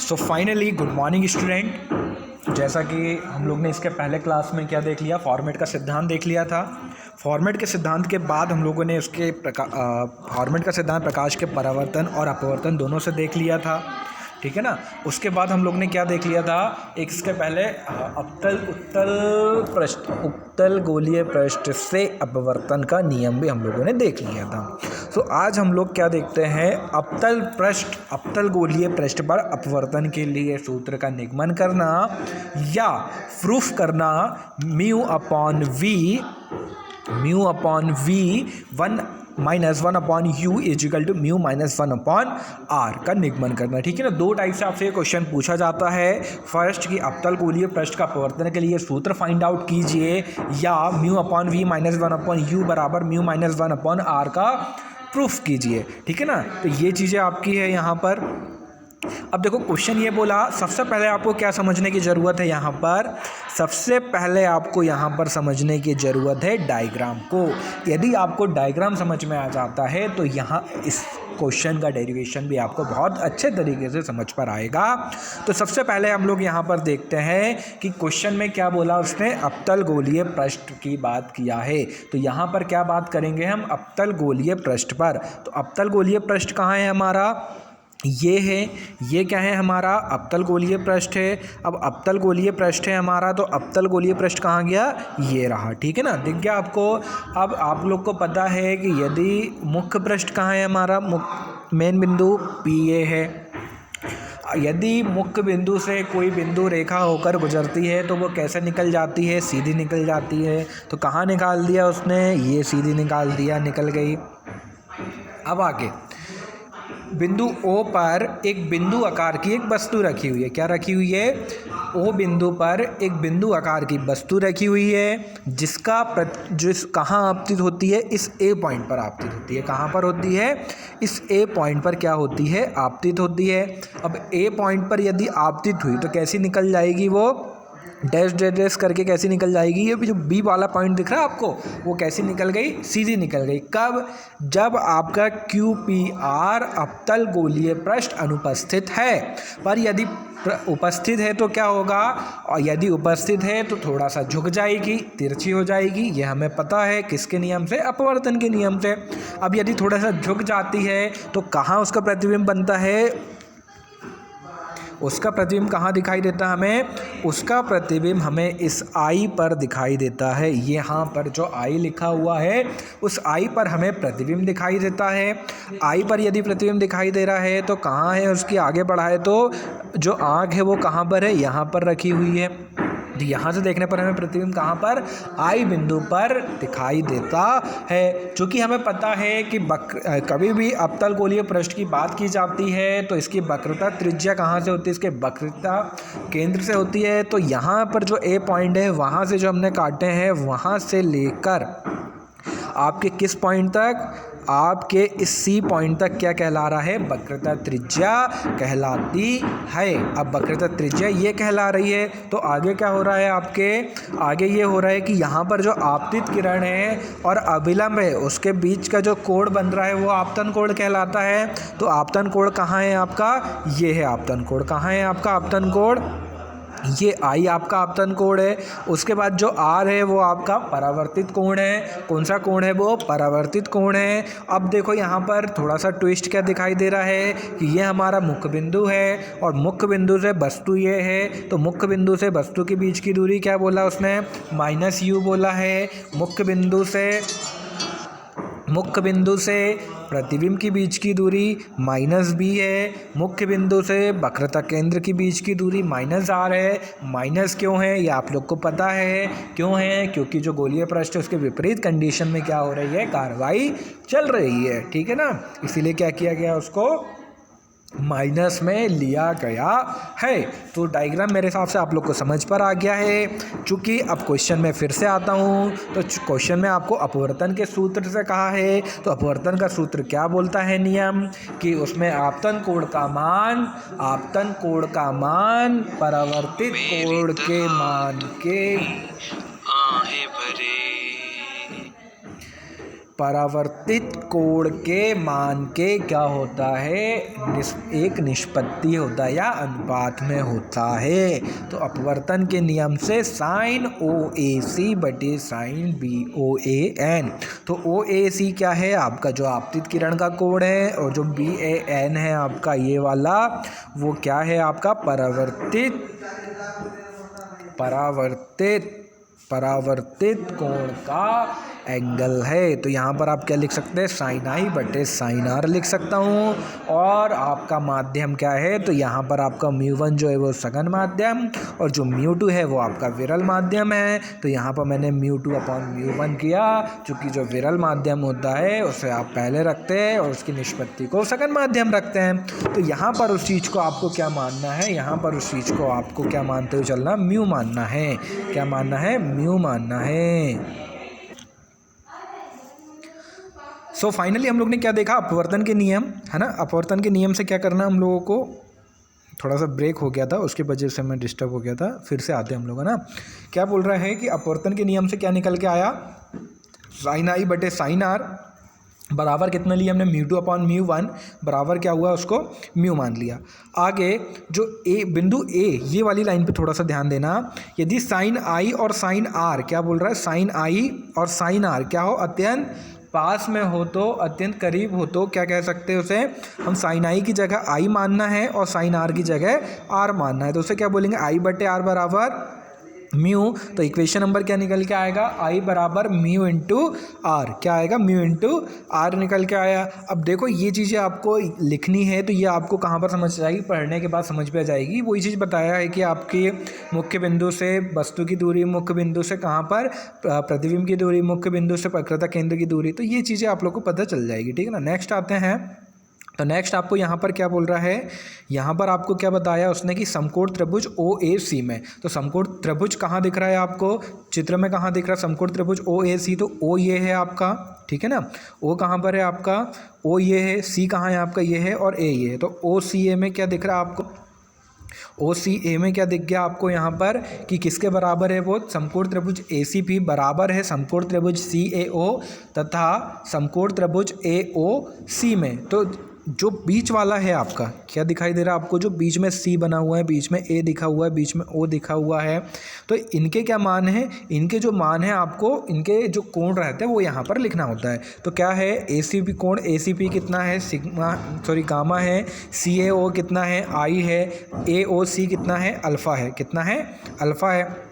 So finally good morning student. जैसा कि हम लोग ने इसके पहले क्लास में क्या देख लिया, फॉर्मेट का सिद्धांत देख लिया था। फॉर्मेट के सिद्धांत के बाद हम लोगों ने उसके फॉर्मेट का सिद्धांत प्रकाश के परावर्तन और अपवर्तन दोनों से देख लिया था, ठीक है ना। उसके बाद हम लोग ने क्या देख लिया था, एक इसके पहले उत्तल गोलीय पृष्ठ से अपवर्तन का नियम भी हम लोगों ने देख लिया था। तो आज हम लोग क्या देखते हैं, अपतल गोलीय पृष्ठ पर अपवर्तन के लिए सूत्र का निगमन करना या प्रूफ करना mu upon V 1/u is equal to mu -1/r का निगमन करना, ठीक है ना। दो टाइप से आपसे क्वेश्चन पूछा जाता है। फर्स्ट कि अपतल गोलीय पृष्ठ का अपवर्तन के लिए सूत्र फाइंड आउट कीजिए या म्यू अपॉन वी -1/u बराबर म्यू -1/r का प्रूफ कीजिए, ठीक है ना। तो ये चीज़ें आपकी है यहाँ पर। अब देखो क्वेश्चन ये बोला, सबसे पहले आपको क्या समझने की ज़रूरत है यहाँ पर, सबसे पहले आपको यहाँ पर समझने की ज़रूरत है डायग्राम को। यदि आपको डायग्राम समझ में आ जाता है तो यहाँ इस क्वेश्चन का डेरिवेशन भी आपको बहुत अच्छे तरीके से समझ पर आएगा। तो सबसे पहले हम लोग यहाँ पर देखते हैं कि क्वेश्चन में क्या बोला उसने, अपतल गोलीय पृष्ठ की बात किया है। तो यहाँ पर क्या बात करेंगे हम, अपतल गोलीय पृष्ठ पर। तो अपतल गोलीय पृष्ठ कहाँ है हमारा, ये है, ये क्या है हमारा अपतल गोलीय पृष्ठ है। अब अपतल गोलीय पृष्ठ है हमारा, तो अपतल गोलीय पृष्ठ कहाँ गया, ये रहा, ठीक है ना, दिख गया आपको। अब आप लोग को पता है कि यदि मुख्य पृष्ठ कहाँ है हमारा, मेन बिंदु पी ए है। यदि मुख्य बिंदु से कोई बिंदु रेखा होकर गुजरती है तो वो कैसे निकल जाती है, सीधी निकल जाती है। तो कहाँ निकाल दिया उसने, ये सीधी निकाल दिया, निकल गई। अब आगे बिंदु O पर एक बिंदु आकार की एक वस्तु रखी हुई है, क्या रखी हुई है, O बिंदु पर एक बिंदु आकार की वस्तु रखी हुई है जिसका कहाँ आपतित होती है, इस A पॉइंट पर आपतित होती है। कहाँ पर होती है, इस A पॉइंट पर क्या होती है, आपतित होती है। अब A पॉइंट पर यदि आपतित हुई तो कैसी निकल जाएगी, वो डैश डैश डैश करके कैसी निकल जाएगी, ये जो बी वाला पॉइंट दिख रहा है आपको, वो कैसी निकल गई, सीधी निकल गई। कब, जब आपका QPR अपतल गोलीय पृष्ठ अनुपस्थित है। पर यदि उपस्थित है तो क्या होगा, और यदि उपस्थित है तो थोड़ा सा झुक जाएगी, तिरछी हो जाएगी, ये हमें पता है किसके नियम से, अपवर्तन के नियम से। अब यदि थोड़ा सा झुक जाती है तो कहाँ उसका प्रतिबिंब बनता है, उसका प्रतिबिंब कहाँ दिखाई देता है हमें, उसका प्रतिबिंब हमें इस I पर दिखाई देता है। यहाँ पर जो I लिखा हुआ है उस I पर हमें प्रतिबिंब दिखाई देता है। I पर यदि प्रतिबिंब दिखाई दे रहा है तो कहाँ है, उसकी आगे बढ़ाए तो जो आँख है वो कहाँ पर है, यहाँ पर रखी हुई है। यहाँ से देखने पर हमें प्रतिबिंब कहाँ पर, I बिंदु पर दिखाई देता है। चूँकि हमें पता है कि कभी भी अपतल गोलीय पृष्ठ की बात की जाती है तो इसकी वक्रता त्रिज्या कहाँ से होती है, इसके वक्रता केंद्र से होती है। तो यहाँ पर जो A पॉइंट है वहाँ से जो हमने काटे हैं, वहाँ से लेकर आपके किस पॉइंट तक, आपके इस C पॉइंट तक क्या कहला रहा है, वक्रता त्रिज्या कहलाती है। अब वक्रता त्रिज्या ये कहला रही है तो आगे क्या हो रहा है, आपके आगे ये हो रहा है कि यहाँ पर जो आपतित किरण है और अभिलंब है उसके बीच का जो कोण बन रहा है वो आपतन कोण कहलाता है। तो आपतन कोण कहाँ है आपका, ये है आपतन कोण। कहाँ है आपका आपतन कोण, ये I आपका आपतन कोण है। उसके बाद जो R है वो आपका परावर्तित कोण है। कौन सा कोण है, वो परावर्तित कोण है। अब देखो यहाँ पर थोड़ा सा ट्विस्ट क्या दिखाई दे रहा है कि ये हमारा मुख्य बिंदु है और मुख्य बिंदु से वस्तु ये है। तो मुख्य बिंदु से वस्तु के बीच की दूरी क्या बोला उसने, -u बोला है। मुख्य बिंदु से प्रतिबिंब के बीच की दूरी -b है। मुख्य बिंदु से वक्रता केंद्र के बीच की दूरी -r है। माइनस क्यों है, ये आप लोग को पता है क्यों है, क्योंकि जो गोलीय पृष्ठ है उसके विपरीत कंडीशन में क्या हो रही है, कार्रवाई चल रही है, ठीक है ना। इसीलिए क्या किया गया, उसको माइनस में लिया गया है। तो डायग्राम मेरे हिसाब से आप लोग को समझ पर आ गया है। चूँकि अब क्वेश्चन में फिर से आता हूँ, तो क्वेश्चन में आपको अपवर्तन के सूत्र से कहा है। तो अपवर्तन का सूत्र क्या बोलता है, नियम कि उसमें आपतन कोण का मान परावर्तित कोण के मान के परावर्तित कोण के मान के क्या होता है, एक निष्पत्ति होता है या अनुपात में होता है। तो अपवर्तन के नियम से साइन OAC बटे साइन BOAN। तो OAC क्या है आपका जो आपतित किरण का कोण है, और जो BAN है आपका ये वाला, वो क्या है आपका परावर्तित कोण का एंगल है। तो यहाँ पर आप क्या लिख सकते हैं, साइन I बटे साइन R लिख सकता हूँ। और आपका माध्यम क्या है, तो यहाँ पर आपका μ1 जो है वो सघन माध्यम, और जो μ2 है वो आपका विरल माध्यम है। तो यहाँ पर मैंने μ2 अपॉन μ1 किया, चूँकि जो विरल माध्यम होता है उसे आप पहले रखते हैं और उसकी निष्पत्ति को सघन माध्यम रखते हैं। तो यहाँ पर उस चीज़ को आपको क्या मानना है, यहाँ पर उस चीज़ को आपको क्या मानते हुए चलना, म्यू मानना है। क्या मानना है, म्यू मानना है। सो फाइनली हम लोग ने क्या देखा, अपवर्तन के नियम है ना। अपवर्तन के नियम से क्या करना हम लोगों को, थोड़ा सा ब्रेक हो गया था उसकी वजह से मैं डिस्टर्ब हो गया था, फिर से आते हैं हम लोग है ना। क्या बोल रहा है कि अपवर्तन के नियम से क्या निकल के आया, साइन I बटे साइन R बराबर कितना लिया हमने, μ2 अपॉन μ1 बराबर क्या हुआ, उसको म्यू मान लिया। आगे जो बिंदु A, ये वाली लाइन पे थोड़ा सा ध्यान देना। यदि साइन I और साइन R, क्या बोल रहा है, साइन I और साइन R क्या हो, अत्यंत पास में हो, तो अत्यंत करीब हो, तो क्या कह सकते हैं उसे हम, साइन I की जगह I मानना है और साइन R की जगह R मानना है। तो उसे क्या बोलेंगे, I बटे R बराबर म्यू। तो इक्वेशन नंबर क्या निकल के आएगा, I बराबर म्यू इंटू R। क्या आएगा, म्यू इंटू R निकल के आया। अब देखो ये चीज़ें आपको लिखनी है, तो ये आपको कहाँ पर समझ आएगी, पढ़ने के बाद समझ पे आ जाएगी। वही चीज़ बताया है कि आपके मुख्य बिंदु से वस्तु की दूरी, मुख्य बिंदु से कहाँ पर प्रतिबिंब की दूरी, मुख्य बिंदु से वक्रता केंद्र की दूरी, तो ये चीज़ें आप लोग को पता चल जाएगी, ठीक है ना। नेक्स्ट आते हैं। तो नेक्स्ट आपको यहाँ पर क्या बोल रहा है, यहाँ पर आपको क्या बताया उसने कि समकोण त्रिभुज OAC में, तो समकोण त्रिभुज कहाँ दिख रहा है आपको, चित्र में कहाँ दिख रहा है समकोण त्रिभुज OAC, तो O ये है आपका, ठीक है ना। O कहाँ पर है आपका, O ये है, C कहाँ है आपका, ये है, और A ये है। तो OCA में क्या दिख रहा है आपको, OCA में क्या दिख गया आपको यहाँ पर कि किसके बराबर है, वो समकोण त्रिभुज ACP बराबर है समकोण त्रिभुज CAO तथा समकोण त्रिभुज AOC में। तो जो बीच वाला है आपका क्या दिखाई दे रहा है आपको, जो बीच में C बना हुआ है, बीच में A दिखा हुआ है, बीच में O दिखा हुआ है, तो इनके क्या मान है, इनके जो मान है आपको, इनके जो कोण रहते हैं वो यहाँ पर लिखना होता है। तो क्या है, ACP कोण ACP कितना है, गामा है, CAO कितना है, I है, AOC कितना है, अल्फ़ा है, कितना है, अल्फ़ा है।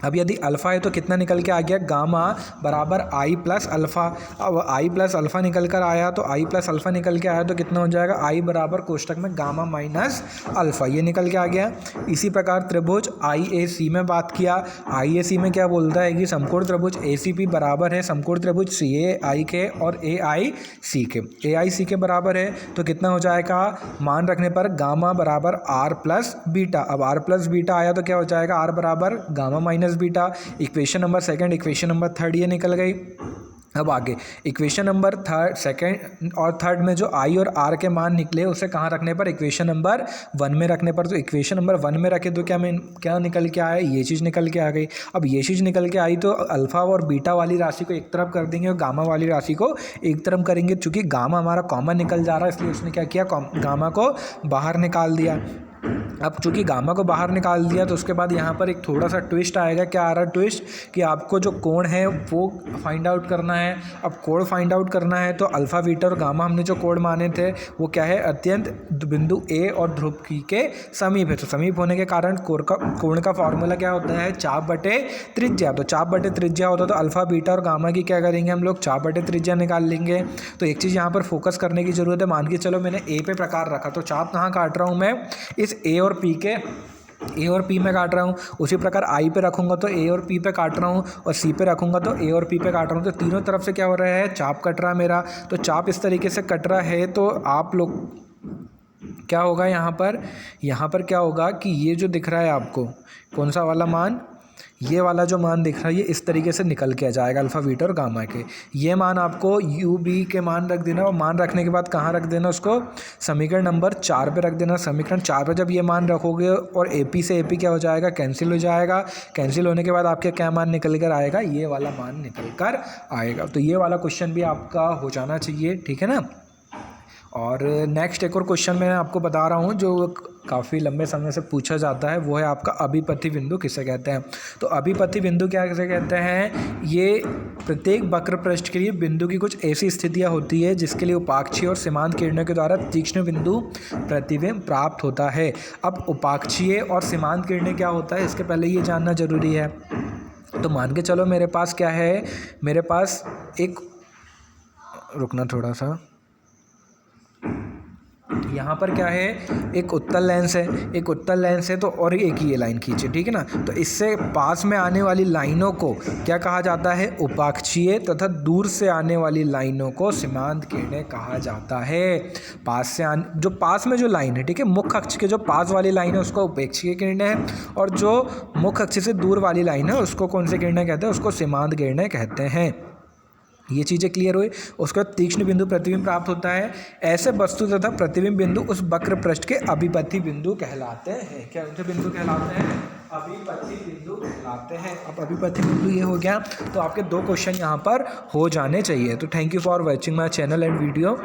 अब यदि अल्फ़ा है तो कितना निकल के आ गया, गामा बराबर I प्लस अल्फ़ा। अब I प्लस अल्फ़ा निकल कर आया, तो I प्लस अल्फ़ा निकल के आया तो कितना हो जाएगा, I बराबर कोष्टक में गामा माइनस अल्फ़ा, ये निकल के आ गया। इसी प्रकार त्रिभुज IAC में बात किया, IAC में क्या बोलता है कि समकोण त्रिभुज ACP बराबर है समकोण त्रिभुज CAI के और AIC के, AIC के बराबर है। तो कितना हो जाएगा, मान रखने पर गामा बराबर R प्लस बीटा। अब R प्लस बीटा आया तो क्या हो जाएगा, R बराबर gamma minus beta. Equation number second, equation number third ये निकल गई। अब आगे इक्वेशन नंबर सेकंड और थर्ड में जो I और R के मान निकले उसे कहाँ रखने पर, इक्वेशन नंबर 1 में रखने पर। तो इक्वेशन नंबर 1 में रखे तो क्या निकल के आया, ये चीज़ निकल के आ गई। अब ये चीज़ निकल के आई तो अल्फ़ा और बीटा वाली राशि को एक तरफ कर देंगे और गामा वाली राशि को एक तरफ करेंगे। चूँकि गामा हमारा कॉमन निकल जा रहा है इसलिए उसने क्या किया, गामा को बाहर निकाल दिया। अब चूँकि गामा को बाहर निकाल दिया तो उसके बाद यहाँ पर एक थोड़ा सा ट्विस्ट आएगा। क्या आ रहा है ट्विस्ट, कि आपको जो कोण है वो फाइंड आउट करना है। अब कोण फाइंड आउट करना है तो अल्फ़ा बीटा और गामा हमने जो कोण माने थे वो क्या है, अत्यंत बिंदु A और ध्रुव के समीप है। तो समीप होने के कारण कोण का फॉर्मूला क्या होता है, चाप बटे त्रिज्या। तो चाप बटे त्रिज्या होता है तो अल्फ़ा बीटा और गामा की क्या करेंगे हम लोग, चाप बटे त्रिज्या निकाल लेंगे। तो एक चीज़ यहाँ पर फोकस करने की ज़रूरत है। मान के चलो मैंने A पे प्रकार रखा तो चाप कहाँ काट रहा हूँ मैं, इस A और P में काट रहा हूँ। उसी प्रकार I पे रखूँगा तो A और P पे काट रहा हूँ, और C पे रखूँगा तो A और P पे काट रहा हूँ। तो तीनों तरफ से क्या हो रहा है, चाप कट रहा है मेरा। तो चाप इस तरीके से कट रहा है तो आप लोग क्या होगा यहाँ पर क्या होगा कि ये जो दिख रहा है आपको, कौन सा वाला मान, ये वाला जो मान दिख रहा है ये इस तरीके से निकल के आ जाएगा अल्फ़ा बीटा और गामा के। ये मान आपको यू बी के मान रख देना और मान रखने के बाद कहाँ रख देना उसको, समीकरण नंबर 4 पे रख देना। समीकरण 4 पे जब ये मान रखोगे और ए पी से ए पी क्या हो जाएगा, कैंसिल हो जाएगा। कैंसिल होने के बाद आपके क्या मान निकल कर आएगा, ये वाला मान निकल कर आएगा। तो ये वाला क्वेश्चन भी आपका हो जाना चाहिए, ठीक है ना। और नेक्स्ट एक और क्वेश्चन मैं आपको बता रहा हूँ जो काफ़ी लंबे समय से पूछा जाता है, वो है आपका अभिपति बिंदु किसे कहते हैं। तो अभिपति बिंदु क्या किसे कहते हैं, ये प्रत्येक वक्र पृष्ठ के लिए बिंदु की कुछ ऐसी स्थितियाँ होती है जिसके लिए उपाक्षीय और सीमांत किरणों के द्वारा तीक्ष्ण बिंदु प्रतिबिंब प्राप्त होता है। अब उपाक्षीय और सीमांत किरणें क्या होता है, इसके पहले ये जानना जरूरी है। तो मान के चलो मेरे पास क्या है, मेरे पास एक, रुकना थोड़ा सा, यहाँ पर क्या है, एक उत्तल लेंस है, एक उत्तल लेंस है तो और एक ही ये लाइन खींचे, ठीक है ना। तो इससे पास में आने वाली लाइनों को क्या कहा जाता है, उपाक्षीय, तथा दूर से आने वाली लाइनों को सीमांत किरणें कहा जाता है। पास से आने, जो पास में जो लाइन है, ठीक है, मुख्य अक्ष के जो पास वाली लाइन है उसको उपेक्षीय किरणें हैं, और जो मुख्य अक्ष से दूर वाली लाइन है उसको कौन सी किरणें कहते हैं, उसको सीमांत किरणें कहते हैं। ये चीज़ें क्लियर हुई। उसके बाद तीक्ष्ण बिंदु प्रतिबिंब प्राप्त होता है। ऐसे वस्तु तथा प्रतिबिंब बिंदु उस वक्र पृष्ठ के अभिपति बिंदु कहलाते हैं। क्या उनके बिंदु कहलाते हैं, अभिपति बिंदु कहलाते हैं। अब अभिपति बिंदु ये हो गया, तो आपके 2 क्वेश्चन यहाँ पर हो जाने चाहिए। तो thank you for watching my channel and video.